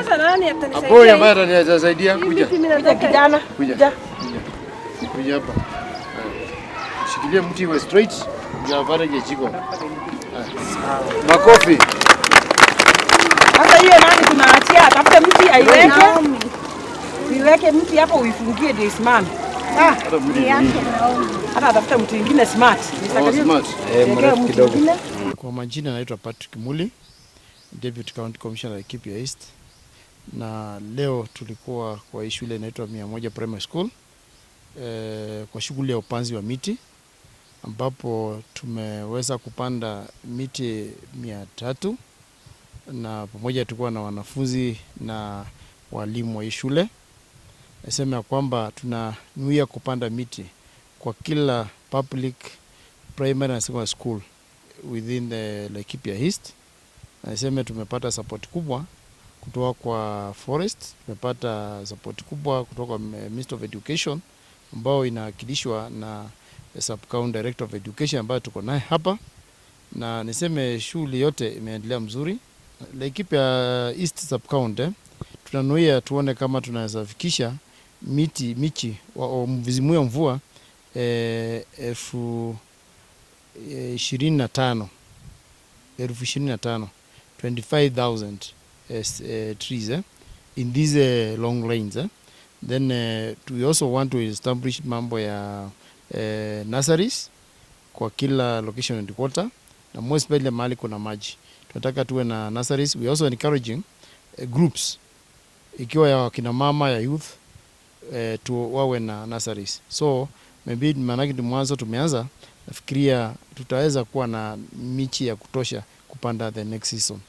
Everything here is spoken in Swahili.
Sasa nani atanisaidia? Hapo ambaye atanisaidia kuja. Kijana. Kuja. Kuja hapa. Shikilia mti wa straight. Ya barage jiko. Makofi. Sasa hiyo nani tunaachia? Tafute mti aiweke. Niweke mti hapo uifungie ndio isimame. Hata tafuta mtu mwingine smart. Smart. Mrefu kidogo. Kwa majina naitwa Patrick Muli, Deputy County Commissioner Laikipia East. Na leo tulikuwa kwa hii shule inaitwa 100 Primary School kwa shughuli ya upanzi wa miti, ambapo tumeweza kupanda miti 300 na pamoja tulikuwa na wanafunzi na walimu wa hii shule. Nasema ya kwamba tunanuia kupanda miti kwa kila public primary and secondary school within the Laikipia East. Nasema tumepata support kubwa kutoka kwa forest, tumepata support kubwa kutoka kwa Minister of Education ambao inawakilishwa na Sub County Director of Education ambayo tuko naye hapa, na niseme shule yote imeendelea mzuri. Laikipia East Sub County tunanuia tuone kama tunaweza fikisha michi wa mvizimu ya mvua 25,000 trees in these long lines. Then we also want to establish mambo ya nurseries kwa kila location and quarter, na most especially mahali kuna maji tunataka tuwe na nurseries. We also encouraging groups ikiwa ya kina mama ya youth tu wawe na nurseries. So maybe manake ni mwanzo tumeanza, nafikiria tutaweza kuwa na michi ya kutosha kupanda the next season.